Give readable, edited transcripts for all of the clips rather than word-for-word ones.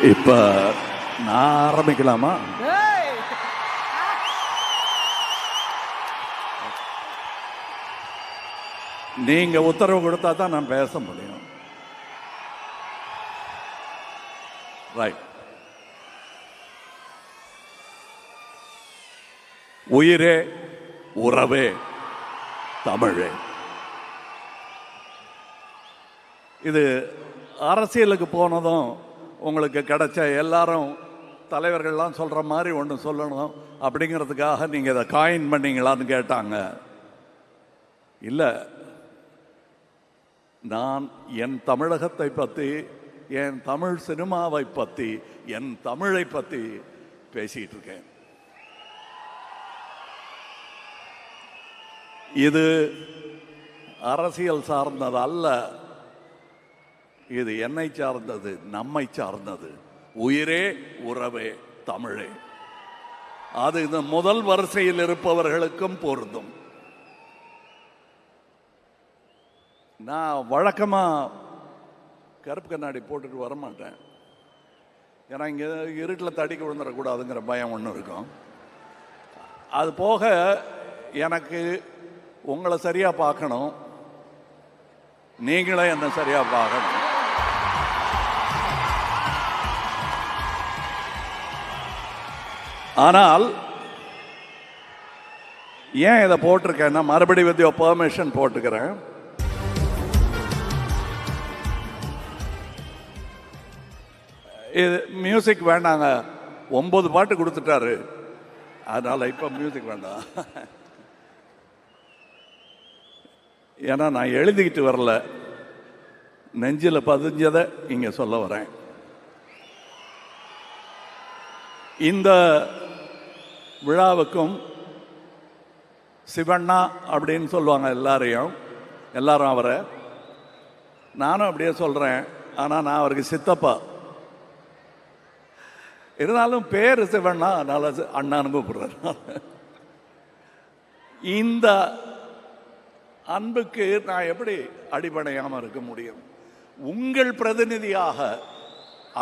இப்ப நான் ஆரம்பிக்கலாமா? நீங்க உத்தரவு கொடுத்தா தான் நான் பேச முடியும். ரைட். உயிரே உறவே தமிழே. இது அரசியலுக்கு போனதும் உங்களுக்கு கிடைச்ச எல்லாரும் தலைவர்கள்லாம் சொல்கிற மாதிரி ஒன்று சொல்லணும் அப்படிங்கிறதுக்காக நீங்கள் இதை காயின் பண்ணீங்களான்னு கேட்டாங்க. இல்லை, நான் என் தமிழகத்தை பற்றி, என் தமிழ் சினிமாவை பற்றி, என் தமிழை பற்றி பேசிகிட்டு இருக்கேன். இது அரசியல் சார்ந்தது அல்ல, இது என்னை சார்ந்தது, நம்மை சார்ந்தது. உயிரே உறவே தமிழே. அது இந்த முதல் வரிசையில் இருப்பவர்களுக்கும் பொருந்தும். நான் வழக்கமாக கருப்பு கண்ணாடி போட்டுட்டு வரமாட்டேன். ஏன்னா இங்கே இருட்டில் தடிக்க விழுந்துடக்கூடாதுங்கிற பயம் ஒன்று இருக்கும். அது போக எனக்கு உங்களை சரியாக பார்க்கணும், நீங்களே என்ன சரியாக பார்க்கணும். ஆனால் ஏன் இதை போட்டிருக்கேன்னா, மறுபடி வித் யுவர் பெர்மிஷன் போட்டுக்கிறேன். இது மியூசிக் வேண்டாங்க, 9 பாட்டு கொடுத்துட்டாரு, அதனால இப்போ மியூசிக் வேண்டாம். ஏன்னா நான் எழுதிக்கிட்டு வரல, நெஞ்சில் பதிஞ்சதை இங்கே சொல்ல வரேன். இந்த விழாவுக்கும் சிவண்ணா அப்படின்னு சொல்லுவாங்க எல்லாரும் அவரை. நானும் அப்படியே சொல்கிறேன், ஆனால் நான் அவருக்கு சித்தப்பா. இருந்தாலும் பேர் சிவண்ணா, அதனால அண்ணான்னு கூப்பிடுறேன். இந்த அன்புக்கு நான் எப்படி அடிபடையாமல் இருக்க முடியும்? உங்கள் பிரதிநிதியாக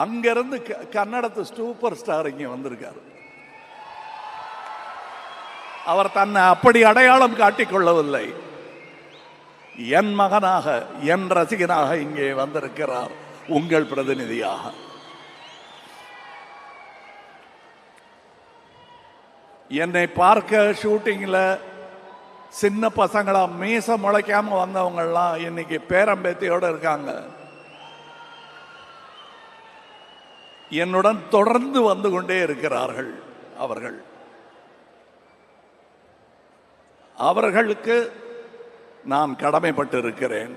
அங்கிருந்து கன்னடத்து சூப்பர் ஸ்டார் இங்கே வந்திருக்காரு. அவர் தன்னை அப்படி அடையாளம் காட்டிக்கொள்ளவில்லை. என் மகனாக, என் ரசிகனாக இங்கே வந்திருக்கிறார், உங்கள் பிரதிநிதியாக. என்னை பார்க்க ஷூட்டிங்கில் சின்ன பசங்களா மீச முளைக்காம வந்தவங்கெல்லாம் இன்னைக்கு பேரம்பேத்தியோடு இருக்காங்க. என்னுடன் தொடர்ந்து வந்து கொண்டே இருக்கிறார்கள். அவர்களுக்கு நான் கடமைப்பட்டு இருக்கிறேன்.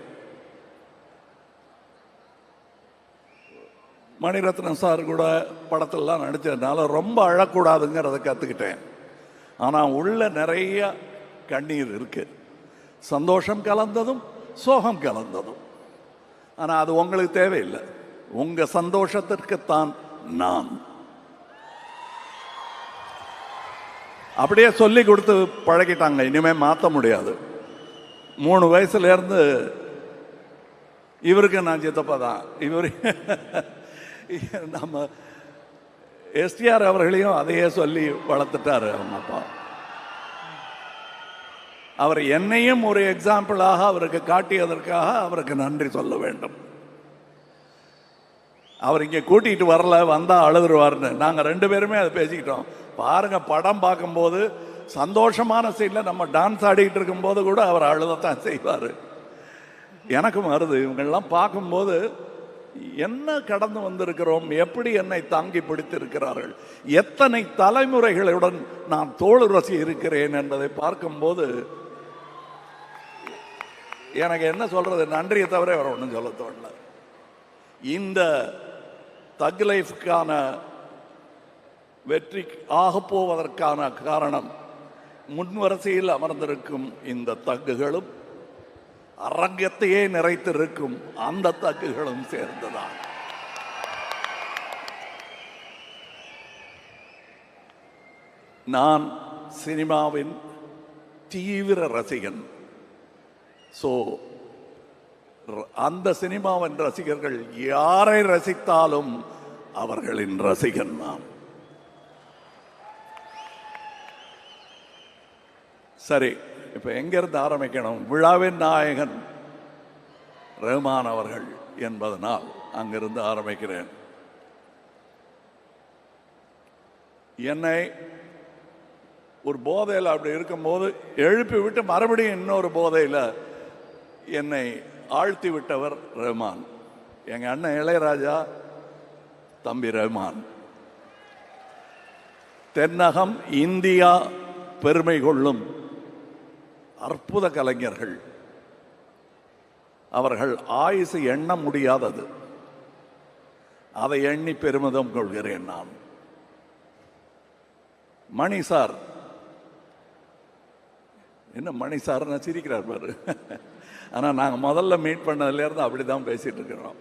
மணிரத்னம் சார் கூட படத்திலலாம் நடித்ததுனால ரொம்ப அழக்கூடாதுங்கிறத கற்றுக்கிட்டேன். ஆனால் உள்ள நிறைய கண்ணீர் இருக்கு, சந்தோஷம் கலந்ததும் சோகம் கலந்ததும். ஆனால் அது உங்களுக்கு தேவையில்லை, உங்க சந்தோஷத்திற்குத்தான் நான். அப்படியே சொல்லி கொடுத்து பழகிட்டாங்க, இனிமே மாற்ற முடியாது. 3 வயசுல இருந்து இவருக்கு நான் சித்தப்பா தான். இவர் நம்ம எஸ்டிஆர் அவர்களையும் அதையே சொல்லி வளர்த்துட்டாரு அவங்க அப்பா. அவர் என்னையும் ஒரு எக்ஸாம்பிளாக அவருக்கு காட்டியதற்காக அவருக்கு நன்றி சொல்ல வேண்டும். அவர் இங்கே கூட்டிகிட்டு வரல, வந்தால் அழுதுருவார்னு நாங்கள் 2 பேருமே அதை பேசிக்கிட்டோம். பாருங்க, படம் பார்க்கும்போது சந்தோஷமான சீனில் நம்ம டான்ஸ் ஆடிக்கிட்டு இருக்கும்போது கூட அவர் அழுதத்தான் செய்வார். எனக்கும் வருது, இவங்கெல்லாம் பார்க்கும்போது என்ன கடந்து வந்திருக்கிறோம், எப்படி என்னை தாங்கி பிடித்திருக்கிறார்கள், எத்தனை தலைமுறைகளுடன் நான் தோளுரசி இருக்கிறேன் என்பதை பார்க்கும்போது எனக்கு என்ன சொல்றது, நன்றியை தவிர அவர் ஒன்றும் சொல்ல தோணல. இந்த தக் லைஃப்கான வெற்றி ஆகப்போவதற்கான காரணம் முன்வரிசையில் அமர்ந்திருக்கும் இந்த தக்குகளும் அரங்கத்தையே நிறைத்திருக்கும் அந்த தக்குகளும் சேர்ந்துதான். நான் சினிமாவின் தீவிர ரசிகன். அந்த சினிமாவின் ரசிகர்கள் யாரை ரசித்தாலும் அவர்களின் ரசிகன் நான். சரி, இப்ப எங்கிருந்து ஆரம்பிக்கணும்? விழாவின் நாயகன் ரஹ்மான் அவர்கள் என்பதனால் அங்கிருந்து ஆரம்பிக்கிறேன். என்னை ஒரு போதையில் அப்படி இருக்கும்போது எழுப்பி விட்டு மறுபடியும் இன்னொரு போதையில் என்னை ஆழ்த்தி விட்டவர் ரஹ்மான். எங்க அண்ணன் இளையராஜா, தம்பி ரஹ்மான். தென்னகம் இந்தியா பெருமை கொள்ளும் அற்புத கலைஞர்கள். அவர்கள் ஆயுசு எண்ண முடியாதது. அதை எண்ணி பெருமிதம் கொள்கிறேன் நான். மணி சார், என்ன மணி சார்னு சிரிக்கிறார் பாரு. ஆனால் நாங்கள் முதல்ல மீட் பண்ணதுலேருந்து அப்படி தான் பேசிட்டு இருக்கிறோம்.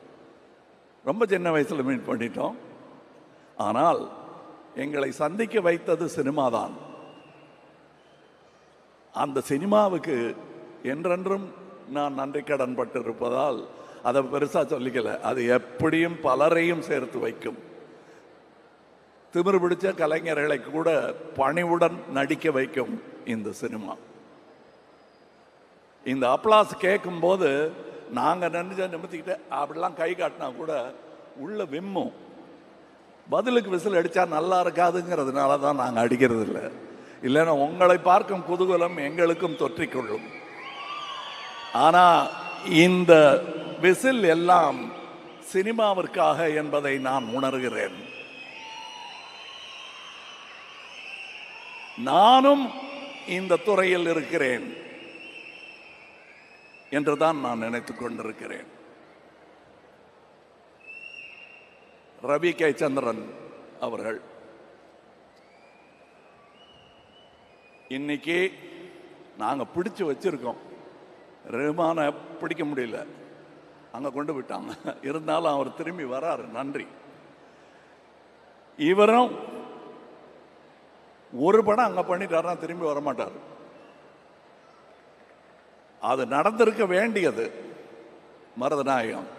ரொம்ப சின்ன வயசில் மீட் பண்ணிட்டோம். ஆனால் எங்களை சந்திக்க வைத்தது சினிமா தான். அந்த சினிமாவுக்கு என்றென்றும் நான் நன்றி கடன் பட்டு இருப்பதால் அதை பெருசாக சொல்லிக்கல. அது எப்படியும் பலரையும் சேர்த்து வைக்கும். திமிரு பிடிச்ச கலைஞர்களை கூட பணிவுடன் நடிக்க வைக்கும் இந்த சினிமா. இந்த அப்ளாஸ் கேட்கும் போது நாங்கள் நிமித்திக்கிட்டு அப்படிலாம் கை காட்டினா கூட உள்ள விம்மும். பதிலுக்கு விசில் அடித்தா நல்லா இருக்காதுங்கிறதுனால தான் நாங்கள் அடிக்கிறது இல்லை. இல்லைன்னா உங்களை பார்க்கும் குதூகலம் எங்களுக்கும் தொற்றிக்கொள்ளும். ஆனால் இந்த விசில் எல்லாம் சினிமாவிற்காக என்பதை நான் உணர்கிறேன். நானும் இந்த துறையில் இருக்கிறேன் என்றுதான் நான் நினைத்துக் கொண்டிருக்கிறேன். ரவி கே சந்திரன் அவர்கள் இன்னைக்கு நாங்க பிடிச்சு வச்சிருக்கோம். ரஹ்மானை பிடிக்க முடியல, அங்க கொண்டு விட்டாங்க. இருந்தாலும் அவர் திரும்பி வராரு, நன்றி. இவரும் ஒரு படம் அங்க பண்ணிட்டாருன்னா திரும்பி வரமாட்டார். அது நடந்திருக்க வேண்டியது. மருதநாயகம்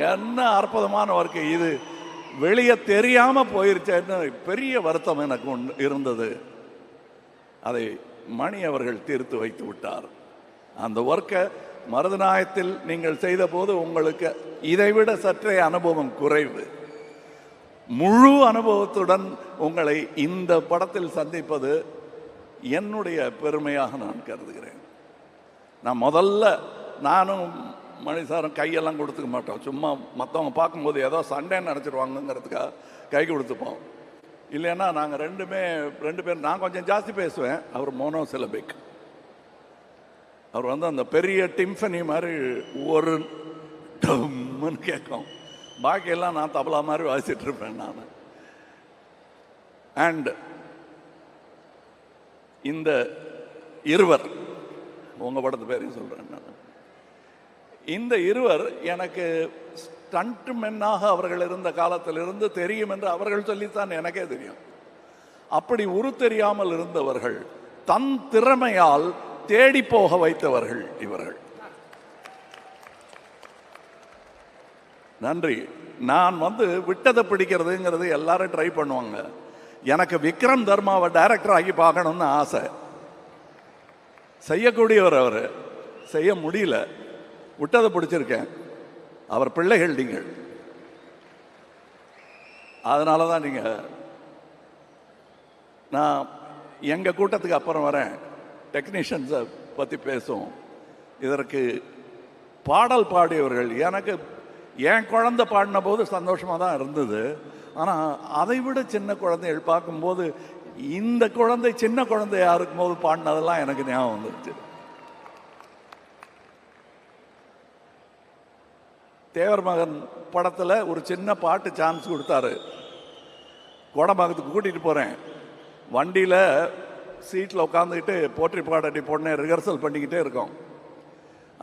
என்ன அற்புதமான வாழ்க்கை இது. வெளியே தெரியாம போயிருச்சேன்னு பெரிய வருத்தம் எனக்கு இருந்தது. அதை மணி அவர்கள் தீர்த்து வைத்து விட்டார். அந்த ஒர்க்கை மருதநாயகத்தில் நீங்கள் செய்த போது உங்களுக்கு இதைவிட சற்றே அனுபவம் குறைவு. முழு அனுபவத்துடன் உங்களை இந்த படத்தில் சந்திப்பது என்னுடைய பெருமையாக நான் கருதுகிறேன். நான் முதல்ல நானும் மணிசாரும் கையெல்லாம் கொடுத்துக்க மாட்டோம். சும்மா மற்றவங்க பார்க்கும்போது ஏதோ சண்டைன்னு நினச்சிருவாங்கங்கிறதுக்காக கை கொடுத்துப்போம். இல்லைன்னா நாங்கள் ரெண்டு பேர், நான் கொஞ்சம் ஜாஸ்தி பேசுவேன், அவர் மோனோசிலபிக். அவர் அந்த பெரிய டிம்ஃபனி மாதிரி ஒரு டம்னு கேட்கும். பாக்கியெல்லாம் நான் தபலா மாதிரி வாசிட்டு இருப்பேன் நான். அண்ட் இந்த இருவர், உங்க படத்து பேரையும் சொல்றேன் நான். இந்த இருவர் எனக்கு ஸ்டண்ட் மென்னாக அவர்கள் இருந்த காலத்திலிருந்து தெரியும் என்று அவர்கள் சொல்லித்தான் எனக்கே தெரியும். அப்படி உரு தெரியாமல் இருந்தவர்கள் தன் திறமையால் தேடி போக வைத்தவர்கள் இவர்கள். நன்றி. நான் விட்டதை பிடிக்கிறதுங்கிறது எல்லாரும் ட்ரை பண்ணுவாங்க. எனக்கு விக்ரம் தர்மாவை டைரக்டர் ஆகி பார்க்கணும்னு ஆசை. செய்யக்கூடியவர் அவர், செய்ய முடியல. விட்டதை பிடிச்சிருக்கேன். அவர் பிள்ளைகள் நீங்கள். அதனால தான் நான் எங்கள் கூட்டத்துக்கு அப்புறம் வரேன், டெக்னீஷியன்ஸை பற்றி பேசுவோம். இதற்கு பாடல் பாடியவர்கள் எனக்கு என் குழந்தை பாடின போது சந்தோஷமாக தான் இருந்தது. ஆனால் அதை விட சின்ன குழந்தைகள் பார்க்கும்போது இந்த குழந்தை சின்ன குழந்தையா இருக்கும்போது பாடினதெல்லாம் எனக்கு ஞாபகம் வந்துருச்சு. தேவர் மகன் படத்தில் ஒரு சின்ன பாட்டு சான்ஸ் கொடுத்தாரு. கோடம்பாக்கத்துக்கு கூட்டிகிட்டு போகிறேன். வண்டியில் சீட்டில் உட்காந்துக்கிட்டு போற்றி பாடட்டி பொண்ணை ரிஹர்சல் பண்ணிக்கிட்டே இருக்கோம்.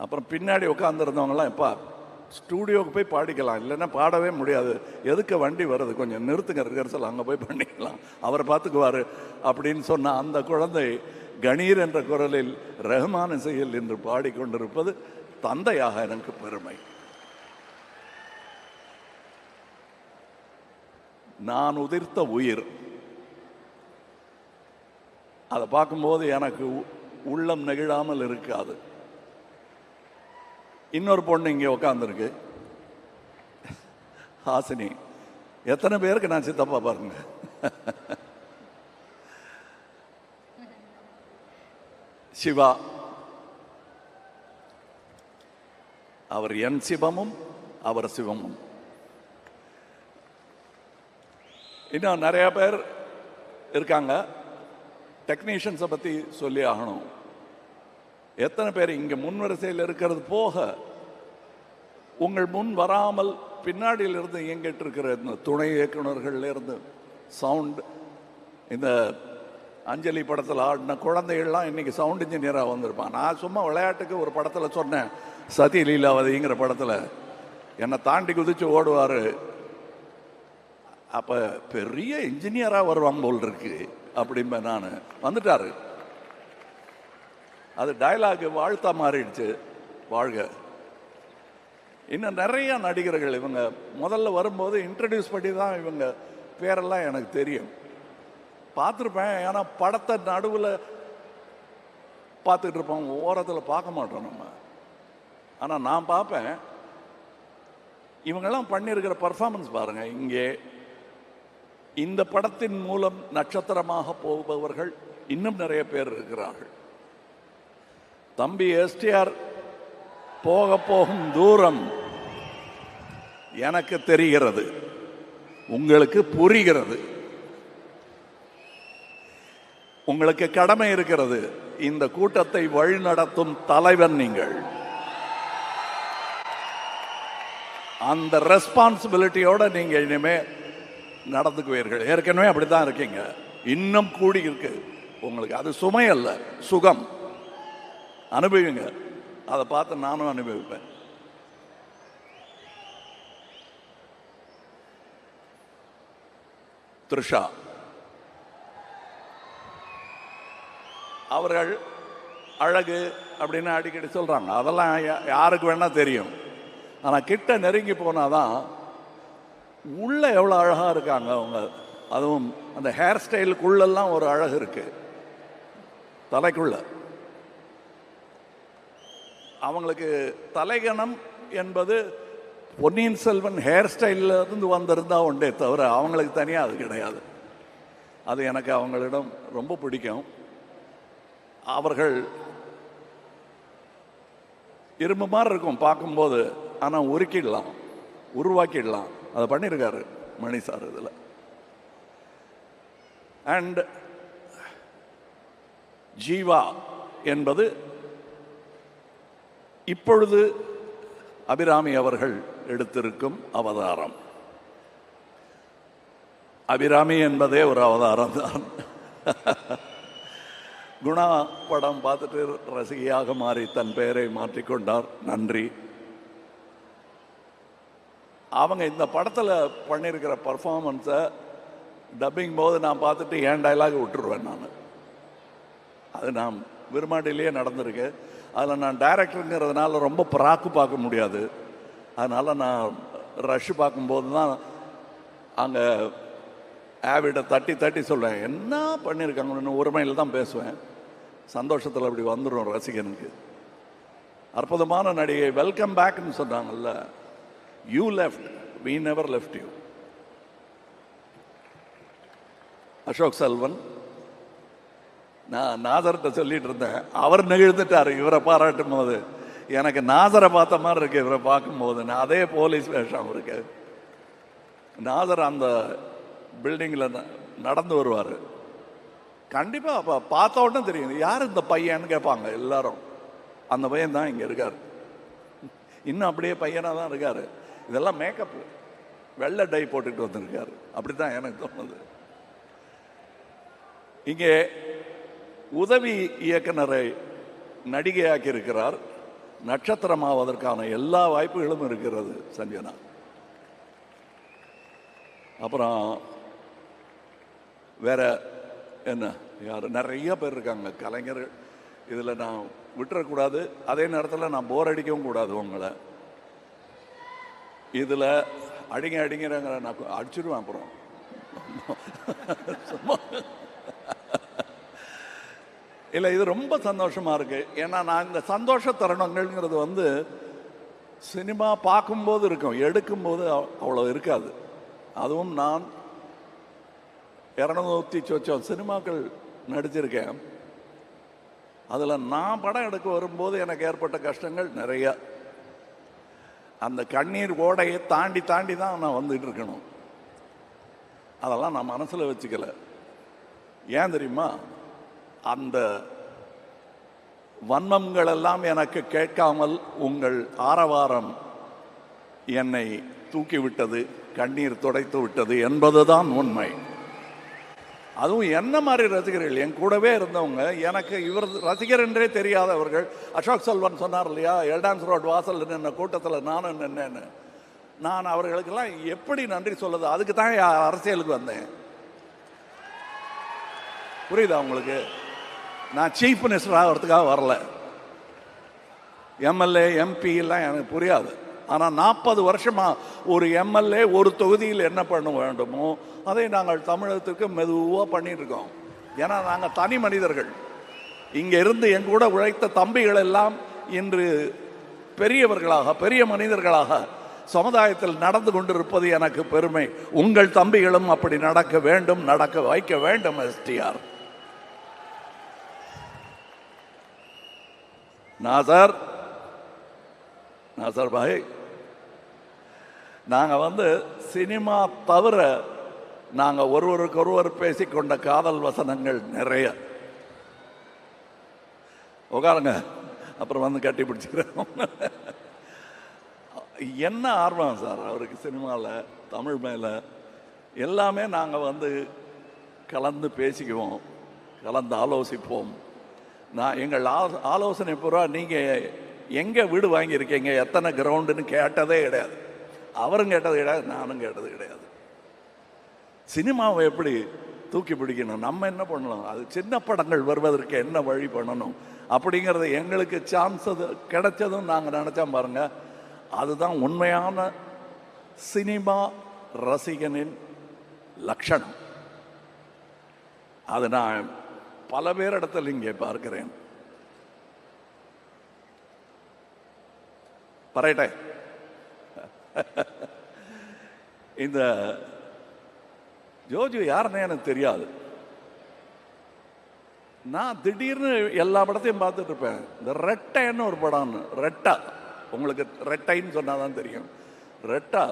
அப்புறம் பின்னாடி உட்காந்துருந்தவங்களாம், எப்பா ஸ்டூடியோவுக்கு போய் பாடிக்கலாம், இல்லைன்னா பாடவே முடியாது, எதுக்கு வண்டி வருது, கொஞ்சம் நிறுத்துங்க, ரிஹர்சல் அங்கே போய் பண்ணிக்கலாம், அவர் பார்த்துக்குவார் அப்படின்னு சொன்ன அந்த குழந்தை கணீர் என்ற குரலில் ரஹ்மான் இசையில் என்று பாடிக்கொண்டிருப்பது தந்தையாக எனக்கு பெருமை. நான் உதிர்த்த உயிர். அதை பார்க்கும்போது எனக்கு உள்ளம் நெகிழாமல் இருக்காது. இன்னொரு பொண்ணு இங்கே உட்காந்துருக்கு, ஹாசினி. எத்தனை பேருக்கு நான் சித்தப்பா பாருங்க. சிவா, அவர் என் சிவமும் அவர் சிவமும். இன்னும் நிறைய பேர் இருக்காங்க. டெக்னீஷியன்ஸை பற்றி சொல்லி ஆகணும். எத்தனை பேர் இங்கே முன்வரிசையில் இருக்கிறது போக உங்கள் முன் வராமல் பின்னாடியிலிருந்து இயங்கிட்டு இருக்கிற இந்த துணை இயக்குநர்கள்லேருந்து சவுண்ட், இந்த அஞ்சலி படத்தில் ஆடின குழந்தைகள்லாம் இன்னைக்கு சவுண்ட் இன்ஜினியராக வந்திருப்பான். நான் சும்மா விளையாட்டுக்கு ஒரு படத்தில் சொன்னேன், சதி லீலாவதிங்கிற படத்தில் என்னை தாண்டி குதிச்சு ஓடுவார். அப்போ பெரிய இன்ஜினியராக வருவாங்க போல் இருக்கு அப்படின்பேன் நான். வந்துட்டாரு. அது டயலாக் வாழ்த்தா மாறிடுச்சு. வாழ்க. இன்னும் நிறைய நடிகர்கள் இவங்க முதல்ல வரும்போது இன்ட்ரடியூஸ் பண்ணி தான் இவங்க பேரெல்லாம் எனக்கு தெரியும், பார்த்துருப்பேன். ஏன்னா படத்தை நடுவில் பார்த்துட்டு இருப்போம், ஓரத்தில் பார்க்க மாட்டோம் நம்ம. ஆனால் நான் பார்ப்பேன். இவங்கெல்லாம் பண்ணியிருக்கிற பர்ஃபார்மன்ஸ் பாருங்க. இங்கே இந்த படத்தின் மூலம் நட்சத்திரமாக போபவர்கள் இன்னும் நிறைய பேர் இருக்கிறார்கள். தம்பி எஸ்டிஆர் போக போகும் தூரம் எனக்கு தெரிகிறது, உங்களுக்கு புரிகிறது. உங்களுக்கு கடமை இருக்கிறது. இந்த கூட்டத்தை வழிநடத்தும் தலைவன் நீங்கள். அந்த ரெஸ்பான்சிபிலிட்டியோட நீங்க இனிமே நடந்துக்குவீர்கள். ஏற்கனவே அப்படித்தான் இருக்கீங்க, இன்னும் கூடி இருக்கு உங்களுக்கு. அது சுமை அல்ல, சுகம். அனுபவிங்க. அதை பார்த்து நானும் அனுபவிப்பேன். த்ரிஷா அவர்கள் அழகு அப்படின்னு அடிக்கடி சொல்றாங்க. அதெல்லாம் யாருக்கு வேணா தெரியும். ஆனால் கிட்ட நெருங்கி போனாதான் உள்ள எவ்வளோ அழகா இருக்காங்க அவங்க. அதுவும் அந்த ஹேர் ஸ்டைலுக்குள்ளெல்லாம் ஒரு அழகு இருக்கு, தலைக்குள்ள. அவங்களுக்கு தலைகணம் என்பது பொன்னியின் செல்வன் ஹேர் ஸ்டைலில் இருந்து வந்திருந்தா உண்டே தவிர அவங்களுக்கு தனியாக அது கிடையாது. அது எனக்கு அவங்களிடம் ரொம்ப பிடிக்கும். அவர்கள் இரும்பு மாதிரி இருக்கும் பார்க்கும்போது, ஆனால் உருக்கிடலாம், உருவாக்கிடலாம். அதை பண்ணியிருக்காரு மணி சார் இதில். அண்ட் ஜீவா என்பது இப்பொழுது அபிராமி அவர்கள் எடுத்திருக்கும் அவதாரம். அபிராமி என்பதே ஒரு அவதாரம் தான். குணா படம் பார்த்துட்டு ரசிகையாக மாறி தன் பெயரை மாற்றிக்கொண்டார். நன்றி. அவங்க இந்த படத்தில் பண்ணியிருக்கிற பர்ஃபார்மன்ஸை டப்பிங் போது நான் பார்த்துட்டு என் டைலாக் விட்டுருவேன் நான். அது நான் விரும்மாண்டிலேயே நடந்திருக்கு. அதில் நான் டைரக்டருங்கிறதுனால ரொம்ப பராக்கு பார்க்க முடியாது. அதனால் நான் ரஷ் பார்க்கும்போது தான் அங்கே ஆவிட தட்டி தட்டி சொல்லுவேன், என்ன பண்ணியிருக்காங்கன்னு ஒருமையில் தான் பேசுவேன். சந்தோஷத்தில் அப்படி வந்துடும் ரசிகனுக்கு. அற்புதமான நடிகை. வெல்கம் பேக்னு சொன்னாங்கல்ல, you left, we never left you. Ashok Selvan, நான் நாசர்கிட்ட சொல்லிட்டு இருந்தேன், அவர் நெகிழ்ந்துட்டார் இவரை பாராட்டும் போது. எனக்கு நாசரை பார்த்த மாதிரி இருக்கு இவரை பார்க்கும்போது. நான் அதே போலீஸ் வேஷம் இருக்கு. நாசர் அந்த பில்டிங்கில் நடந்து வருவார். கண்டிப்பாக அப்போ பார்த்த உடனே தெரியும் யார் இந்த பையன்னு கேட்பாங்க எல்லாரும். அந்த பையன் தான் இங்கே இருக்கார். இன்னும் அப்படியே பையனாக தான் இருக்கார். இதெல்லாம் மேக்கப்பு, வெள்ளை டை போட்டுக்கிட்டு வந்திருக்காரு. அப்படி தான் எனக்கு தோணுது. இங்கே உதவி இயக்குனரை நடிகையாக்கி இருக்கிறார். நட்சத்திரமாவதற்கான எல்லா வாய்ப்புகளும் இருக்கிறது சஞ்சனா. அப்புறம் வேற என்ன, யார் நிறைய பேர் இருக்காங்க கலைஞர்கள். இதில் நான் விட்டுறக்கூடாது. அதே நேரத்தில் நான் போர் அடிக்கவும் கூடாது உங்களை. இதில் அடிங்கிறங்கிற நான் அடிச்சிடுவேன். அப்புறம் இல்லை, இது ரொம்ப சந்தோஷமா இருக்கு. ஏன்னா நான் இந்த சந்தோஷ தருணங்கள்ங்கிறது வந்து சினிமா பார்க்கும்போது இருக்கும், எடுக்கும்போது அவ்வளோ இருக்காது. அதுவும் நான் 200 சொச்சம் சினிமாக்கள் நடிச்சிருக்கேன். அதில் நான் படம் எடுக்க வரும்போது எனக்கு ஏற்பட்ட கஷ்டங்கள் நிறைய. அந்த கண்ணீர் ஓடையை தாண்டி தாண்டி தான் நான் வந்துட்டு இருக்கணும். அதெல்லாம் நான் மனசில் வச்சுக்கல. ஏன் தெரியுமா? அந்த வன்மங்கள் எல்லாம் எனக்கு கேட்காமல் உங்கள் ஆரவாரம் என்னை தூக்கிவிட்டது, கண்ணீர் துடைத்து விட்டது என்பதுதான் உண்மை. அதுவும் என்ன மாதிரி ரசிகர்கள், என் கூடவே இருந்தவங்க, எனக்கு இவர் ரசிகர் என்றே தெரியாதவர்கள். அசோக் செல்வன் சொன்னார் இல்லையா, எல்டான்ஸ் ரோட் வாசல் நின்ன கூட்டத்தில் நானும் நின்னேன்னு. நான் அவர்களுக்கெல்லாம் எப்படி நன்றி சொல்லுது? அதுக்கு தான் அரசியலுக்கு வந்தேன். புரியுதா உங்களுக்கு? நான் சீஃப் மினிஸ்டர் ஆகிறதுக்காக வரல. எம்எல்ஏ எம்பி எல்லாம் எனக்கு புரியாது. ஆனால் 40 வருஷமா ஒரு எம்எல்ஏ ஒரு தொகுதியில் என்ன பண்ண வேண்டுமோ அதை நாங்கள் தமிழகத்துக்கு மெதுவாக பண்ணிட்டு இருக்கோம். ஏன்னா நாங்கள் தனி மனிதர்கள். இங்கே இருந்து என் கூட உழைத்த தம்பிகள் எல்லாம் இன்று பெரியவர்களாக, பெரிய மனிதர்களாக சமுதாயத்தில் நடந்து கொண்டிருப்பது எனக்கு பெருமை. உங்கள் தம்பிகளும் அப்படி நடக்க வேண்டும், நடக்க வைக்க வேண்டும். எஸ்டிஆர் நாசர் பாய், நாங்கள் வந்து சினிமா தவிர நாங்கள் ஒருவருக்கொருவர் பேசிக்கொண்ட காதல் வசனங்கள் நிறைய. உட்காருங்க, அப்புறம் வந்து கட்டி பிடிச்சிக்கிறோம். என்ன ஆர்வம் சார் அவருக்கு சினிமாவில், தமிழ் மேலே எல்லாமே. நாங்கள் வந்து கலந்து பேசிக்குவோம், கலந்து ஆலோசிப்போம். நான் எங்கள் ஆலோசனை பூரா நீங்கள் எங்கே வீடு வாங்கியிருக்கீங்க, எத்தனை கிரவுண்டுன்னு கேட்டதே கிடையாது. அவரும் கேட்டது கிடையாது, நானும் கேட்டது கிடையாது. சினிமாவை எப்படி தூக்கி பிடிக்கணும், நம்ம என்ன பண்ணணும், அது சின்ன படங்கள் வருவதற்கு என்ன வழி பண்ணணும் அப்படிங்கிறது எங்களுக்கு சான்ஸ் கிடைச்சதும் நாங்கள் நினச்சோம் பாருங்க. அதுதான் உண்மையான சினிமா ரசிகனின் லட்சணம். அது நான் பல பேரிடத்தில் இங்கே பார்க்கிறேன். பரேட்டே இந்த ஜோஜு யாருன்னு எனக்கு தெரியாது. நான் திடீர்னு எல்லா படத்தையும் பார்த்துட்டு இருப்பேன். இந்த ரெட்டைன்னு ஒரு படம்னு, ரெட்டா, உங்களுக்கு ரெட்டைன்னு சொன்னாதான் தெரியும். ரெட்டா,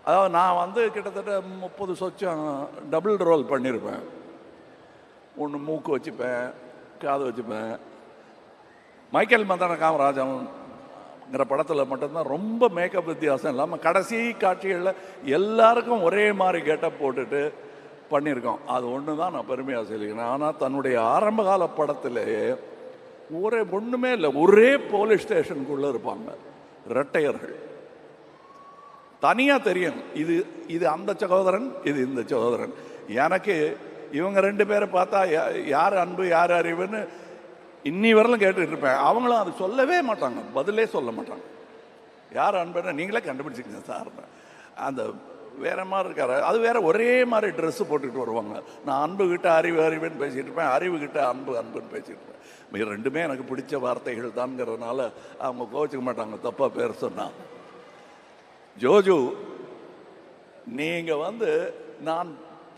அதாவது நான் வந்து கிட்டத்தட்ட 30 சொச்சம் டபுள் ரோல் பண்ணியிருப்பேன். ஒன்று மூக்கு வச்சுப்பேன், காது வச்சுப்பேன். மைக்கேல் மதன காமராஜன்ங்கிற படத்தில் மட்டும்தான் ரொம்ப மேக்கப் வித்தியாசம் இல்லாமல் கடைசி காட்சிகளில் எல்லாருக்கும் ஒரே மாதிரி கெட்டப் போட்டுட்டு பண்ணியிருக்கோம். அது ஒன்று தான் நான் பெருமையாக சொல்லிக்கிறேன். ஆனால் தன்னுடைய ஆரம்பகால படத்திலேயே ஒன்றுமே இல்லை, ஒரே போலீஸ் ஸ்டேஷனுக்குள்ளே இருப்பாங்க ரெட்டையர்கள். தனியாக தெரியும், இது அந்த சகோதரன், இது இந்த சகோதரன். எனக்கு இவங்க 2 பேரை பார்த்தா யார் அன்பு யார் அறிவுன்னு இன்னி வரலும் கேட்டுட்டு இருப்பேன். அவங்களும் அது சொல்லவே மாட்டாங்க, பதிலே சொல்ல மாட்டாங்க. யார் அன்புன்னா நீங்களே கண்டுபிடிச்சிக்கங்க சார். அந்த வேற மாதிரி இருக்காரு, அது வேற ஒரே மாதிரி ட்ரெஸ்ஸு போட்டுக்கிட்டு வருவாங்க. நான் அன்பு கிட்ட அறிவுன்னு பேசிகிட்டு இருப்பேன், அறிவு கிட்ட அன்புன்னு பேசிகிட்டு இருப்பேன். 2மே எனக்கு பிடிச்ச வார்த்தைகள் தான்ங்கிறதுனால அவங்க கோச்சிக்க மாட்டாங்க தப்பாக பேர் சொன்னா. ஜோஜு, நீங்கள் வந்து நான்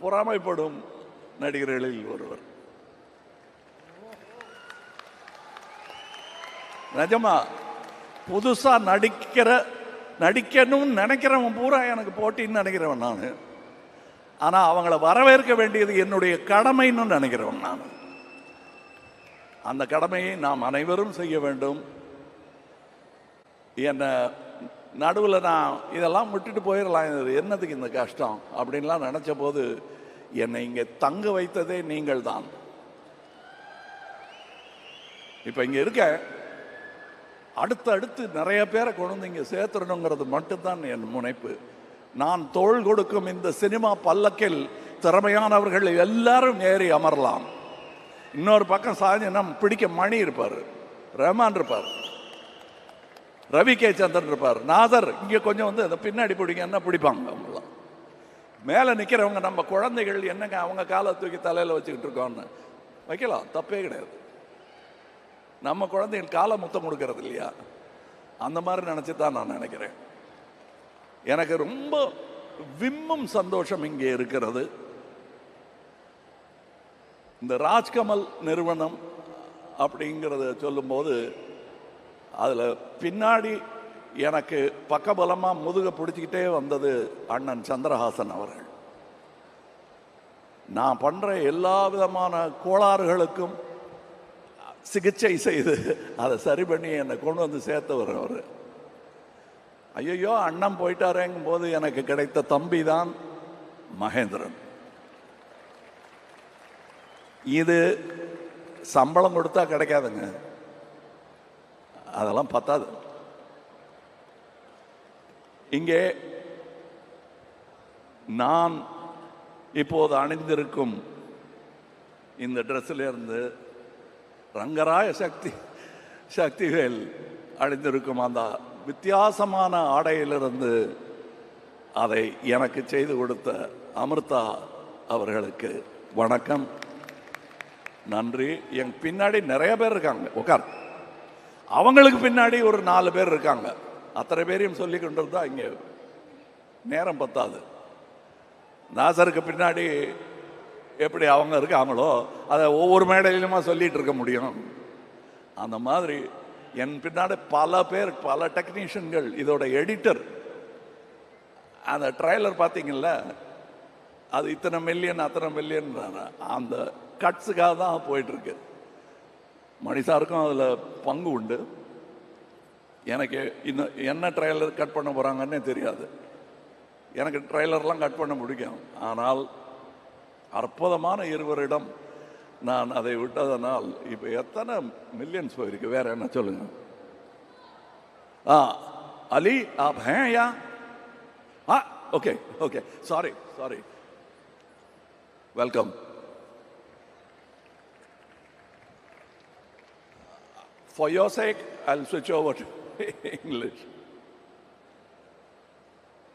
பொறாமைப்படும் நடிகர்களில் ஒருவர். நிஜமா புதுசா நடிக்கணும்னு நினைக்கிறவன் பூரா எனக்கு போட்டின்னு நினைக்கிறவன் நான். ஆனா அவங்கள வரவேற்க வேண்டியது என்னுடைய கடமைன்னு நினைக்கிறவன் நான். அந்த கடமையை நாம் அனைவரும் செய்ய வேண்டும். என்ன நடுவில் நான் இதெல்லாம் விட்டுட்டு போயிடலாம், என்னதுக்கு இந்த கஷ்டம் அப்படின்லாம் நினைச்ச போது என்னை இங்கே தங்க வைத்ததே நீங்கள் தான். இப்போ இங்கே இருக்க அடுத்து நிறைய பேரை கொண்டு வந்து இங்கே சேர்த்துடணுங்கிறது மட்டும்தான் என் முனைப்பு. நான் தோள் கொடுக்கும் இந்த சினிமா பல்லக்கில் திறமையானவர்கள் எல்லாரும் ஏறி அமரலாம். இன்னொரு பக்கம் சாஞ்சனா பிடிக்க மணி இருப்பார், ரஹ்மான் இருப்பார், ரவி கே சந்திரன் இருப்பார், நாதர் இங்கே கொஞ்சம் வந்து அதை பின்னாடி பிடிங்கன்னா பிடிப்பாங்க. அவங்களாம் மேலே நிற்கிறவங்க நம்ம குழந்தைகள் என்னங்க அவங்க காலை தூக்கி தலையில் வச்சுக்கிட்டு இருக்கோன்னு வைக்கலாம், தப்பே கிடையாது. நம்ம குழந்தைகள் காலை முத்தம் கொடுக்கறது இல்லையா? அந்த மாதிரி நினச்சி தான் நான் நினைக்கிறேன். எனக்கு ரொம்ப விம்மும் சந்தோஷம் இங்கே இருக்கிறது. இந்த ராஜ்கமல் நிறுவனம் அப்படிங்கிறத சொல்லும்போது அதில் பின்னாடி எனக்கு பக்கபலமாக முதுக பிடிச்சிக்கிட்டே வந்தது அண்ணன் சந்திரஹாசன் அவர்கள். நான் பண்ணுற எல்லா விதமான கோளாறுகளுக்கும் சிகிச்சை செய்து அதை சரி பண்ணி என்னை கொண்டு வந்து சேர்த்தவர் அவர். ஐயோ அண்ணன் போயிட்டாரேங்கும் போது எனக்கு கிடைத்த தம்பி தான் மகேந்திரன். இது சம்பளம் கொடுத்தா கிடைக்காதுங்க, அதெல்லாம் பத்தாது. இங்கே நான் இப்போது அணிந்திருக்கும் இந்த ட்ரெஸ்ஸிலிருந்து ரங்கராய சக்திவேல் அணிந்திருக்கும் அந்த வித்தியாசமான ஆடையிலிருந்து அதை எனக்கு செய்து கொடுத்த அமிர்தா அவர்களுக்கு வணக்கம், நன்றி. என் பின்னாடி நிறைய பேர் இருக்காங்க, உட்கார். அவங்களுக்கு பின்னாடி ஒரு 4 பேர் இருக்காங்க. அத்தனை பேரையும் சொல்லி கொண்டு இருந்தா இங்கே நேரம் பத்தாது. நாசருக்கு பின்னாடி எப்படி அவங்க இருக்காங்களோ அதை ஒவ்வொரு மேடையிலுமா சொல்லிட்டு இருக்க முடியும். அந்த மாதிரி என் பின்னாடி பல பேர், பல டெக்னீஷியன்கள். இதோட எடிட்டர், அந்த ட்ரைலர் பார்த்தீங்கல்ல, அது இத்தனை மில்லியன் அத்தனை மில்லியன் அந்த கட்ஸுக்காக தான் போயிட்டுருக்கு. மணிசாருக்கும் அதில் பங்கு உண்டு. எனக்கு இன்னும் என்ன ட்ரைலர் கட் பண்ண போகிறாங்கன்னே தெரியாது. எனக்கு ட்ரைலர்லாம் கட் பண்ண பிடிக்கும். ஆனால் அற்புதமான இருவரிடம் நான் அதை விட்டதனால் இப்போ எத்தனை மில்லியன்ஸ் போயிருக்கு. வேற என்ன சொல்லுங்க? அலி ஆப் ஹே யா? Okay okay, sorry sorry, welcome. For your sake, I'll switch over to English.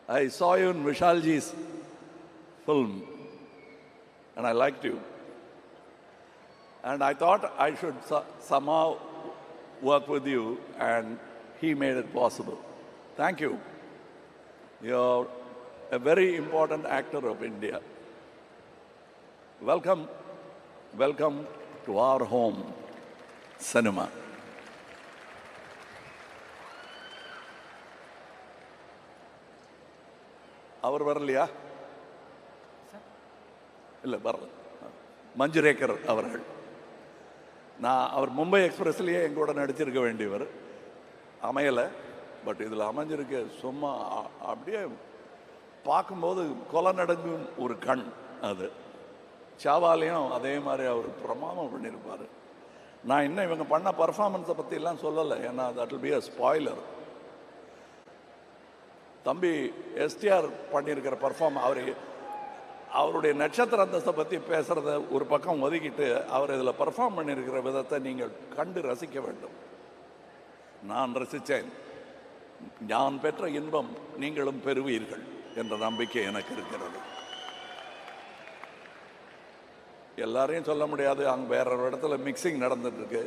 I saw you in Vishalji's film and I liked you. And I thought I should somehow work with you, and he made it possible. Thank you. You're a very important actor of India. Welcome, welcome to our home, cinema. அவர் வரலையா? இல்லை, வரல. மஞ்சுரேக்கர் அவர்கள். அவர் மும்பை எக்ஸ்பிரஸ்லேயே எங்கூட நடிச்சிருக்க வேண்டியவர், அமையலை. But இதில் அமைஞ்சிருக்க சும்மா அப்படியே பார்க்கும்போது கொலை நடங்கும் ஒரு கண். அது சாவாலையும் அதே மாதிரி அவர் பிரமாதம் பண்ணியிருப்பார். நான் இன்னும் இவங்க பண்ண பர்ஃபார்மன்ஸை பற்றிலாம் சொல்லலை, ஏன்னா that will be a spoiler. தம்பி எஸ்டிஆர் பண்ணியிருக்கிற அவருடைய நட்சத்திர அந்தஸ்தை பற்றி பேசுகிறத ஒரு பக்கம் ஒதுக்கிட்டு அவர் இதில் பர்ஃபார்ம் பண்ணியிருக்கிற விதத்தை நீங்கள் கண்டு ரசிக்க வேண்டும். நான் ரசித்தேன். நான் பெற்ற இன்பம் நீங்களும் பெறுவீர்கள் என்ற நம்பிக்கை எனக்கு இருக்கிறது. எல்லாரையும் சொல்ல முடியாது, அங்கே வேற ஒரு இடத்துல மிக்சிங் நடந்துட்டு இருக்கு.